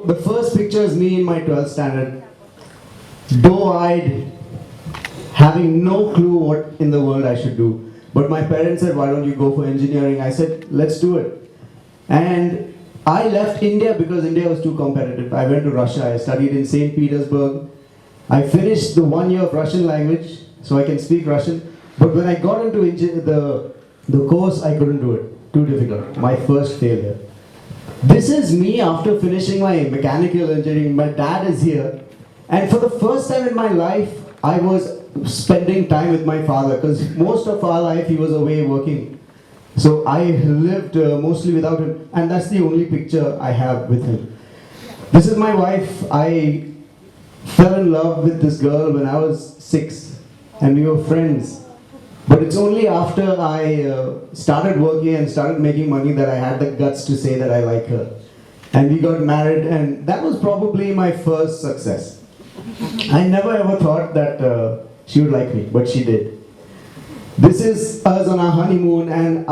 The first picture is me in my 12th standard, doe-eyed, having no clue what in the world I should do. But my parents said, why don't you go for engineering? I said, let's do it. And I left India because India was too competitive. I went to Russia, I studied in St. Petersburg. I finished the 1 year of Russian language, so I can speak Russian. But when I got into the course, I couldn't do it. Too difficult. My first failure. This is me after finishing my mechanical engineering. My dad is here. And for the first time in my life, I was spending time with my father because most of our life he was away working. So I lived mostly without him, and that's the only picture I have with him. This is my wife. I fell in love with this girl when I was 6, and we were friends. But it's only after I started working and started making money that I had the guts to say that I like her. And we got married, and that was probably my first success. I never ever thought that she would like me, but she did. This is us on our honeymoon, and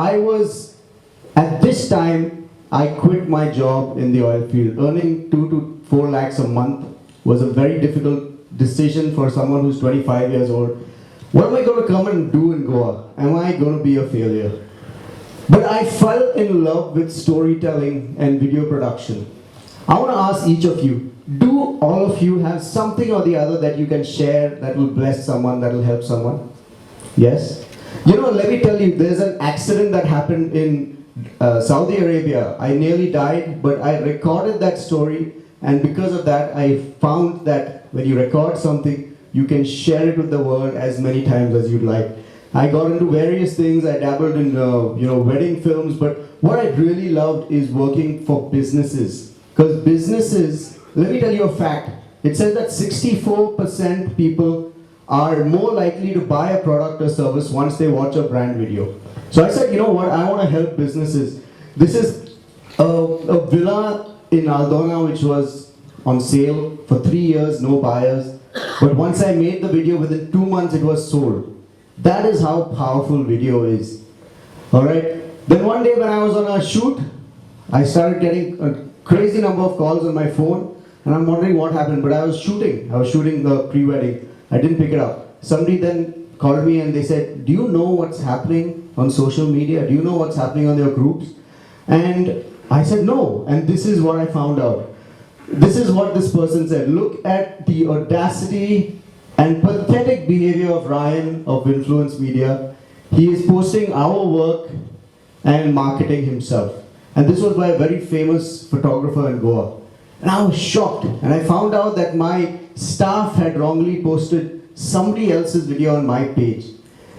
at this time, I quit my job in the oil field. Earning 2 to 4 lakhs a month was a very difficult decision for someone who's 25 years old. What am I going to come and do in Goa? Am I going to be a failure? But I fell in love with storytelling and video production. I want to ask each of you, do all of you have something or the other that you can share that will bless someone, that will help someone? Yes? You know, let me tell you, there's an accident that happened in Saudi Arabia. I nearly died, but I recorded that story, and because of that, I found that when you record something, you can share it with the world as many times as you'd like. I got into various things. I dabbled in wedding films, but what I really loved is working for businesses. Because businesses, let me tell you a fact. It says that 64% people are more likely to buy a product or service once they watch a brand video. So I said, you know what, I want to help businesses. This is a villa in Aldona which was on sale for 3 years, no buyers. But once I made the video, within 2 months it was sold. That is how powerful video is. Alright? Then one day when I was on a shoot, I started getting a crazy number of calls on my phone, and I'm wondering what happened. But I was shooting the pre-wedding. I didn't pick it up. Somebody then called me and they said, do you know what's happening on social media? Do you know what's happening on your groups? And I said no, and this is what I found out. This is what this person said. Look at the audacity and pathetic behavior of Ryan of Influence Media. He is posting our work and marketing himself. And this was by a very famous photographer in Goa. And I was shocked. And I found out that my staff had wrongly posted somebody else's video on my page.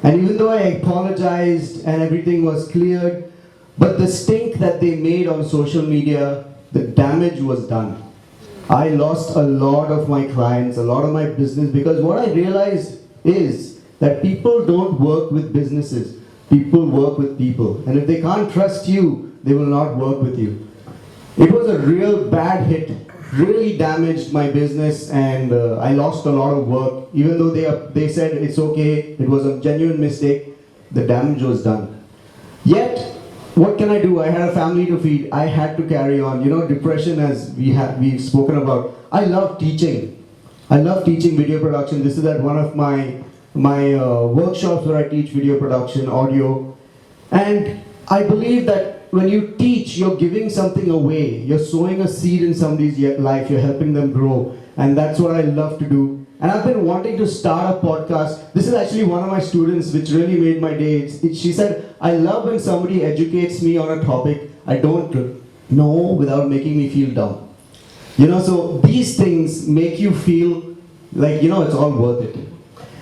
And even though I apologized and everything was cleared, but the stink that they made on social media, the damage was done. I lost a lot of my clients, a lot of my business, because what I realized is that people don't work with businesses. People work with people. And if they can't trust you, they will not work with you. It was a real bad hit, really damaged my business, and I lost a lot of work. Even though they said it's okay, it was a genuine mistake, the damage was done. Yet, what can I do? I had a family to feed. I had to carry on. You know, depression, as we've spoken about. I love teaching. I love teaching video production. This is at one of my workshops where I teach video production, audio. And I believe that when you teach, you're giving something away. You're sowing a seed in somebody's life. You're helping them grow. And that's what I love to do. And I've been wanting to start a podcast. This is actually one of my students, which really made my day. She said, I love when somebody educates me on a topic I don't know without making me feel dumb. You know, so these things make you feel like, you know, it's all worth it.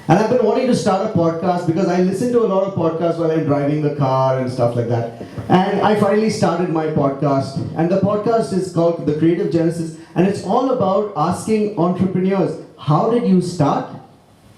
And I've been wanting to start a podcast because I listen to a lot of podcasts while I'm driving the car and stuff like that. And I finally started my podcast. And the podcast is called The Creative Genesis. And it's all about asking entrepreneurs, how did you start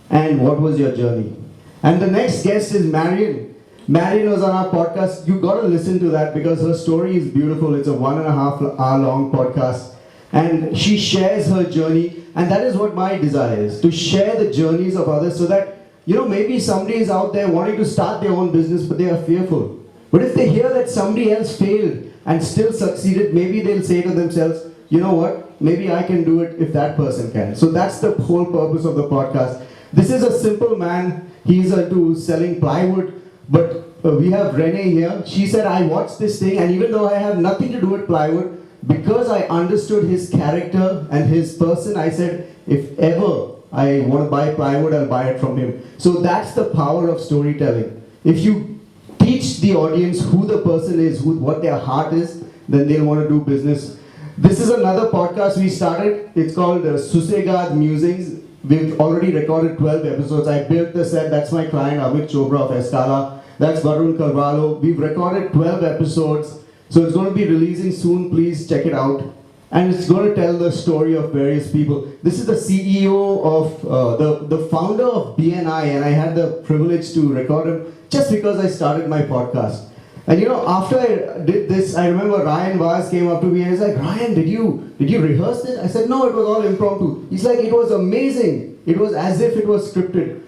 and what was your journey? And the next guest is Marion. Marion was on our podcast. You got to listen to that because her story is beautiful. It's a 1.5 hour long podcast. And she shares her journey, and that is what my desire is, to share the journeys of others so that, you know, maybe somebody is out there wanting to start their own business, but they are fearful. But if they hear that somebody else failed and still succeeded, maybe they'll say to themselves, you know what, maybe I can do it if that person can. So that's the whole purpose of the podcast. This is a simple man. He's into selling plywood, but we have Renee here. She said, I watched this thing, and even though I have nothing to do with plywood, because I understood his character and his person, I said, if ever I want to buy plywood, I'll buy it from him. So that's the power of storytelling. If you teach the audience who the person is, what their heart is, then they'll want to do business. This is another podcast we started. It's called Susegad Musings. We've already recorded 12 episodes. I built the set. That's my client, Amit Chopra of Escala. That's Varun Carvalho. We've recorded 12 episodes. So it's going to be releasing soon. Please check it out. And it's going to tell the story of various people. This is the CEO of, the founder of BNI, and I had the privilege to record him just because I started my podcast. And you know, after I did this, I remember Ryan Vaz came up to me and he's like, Ryan, did you rehearse this? I said, no, it was all impromptu. He's like, it was amazing. It was as if it was scripted.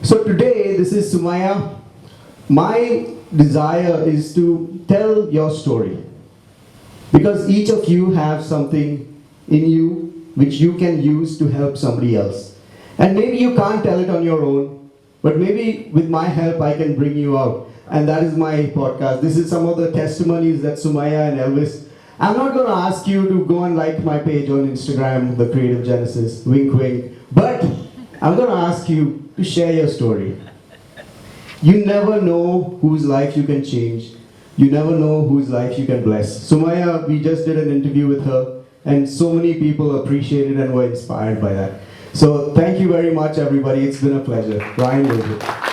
So today, this is Sumaya. My desire is to tell your story. Because each of you have something in you which you can use to help somebody else. And maybe you can't tell it on your own, but maybe with my help I can bring you out. And that is my podcast. This is some of the testimonies that Sumaya and Elvis. I'm not going to ask you to go and like my page on Instagram, The Creative Genesis, wink wink. But I'm going to ask you to share your story. You never know whose life you can change. You never know whose life you can bless. Sumaya, we just did an interview with her, and so many people appreciated and were inspired by that. So thank you very much, everybody. It's been a pleasure. Ryan Lobo.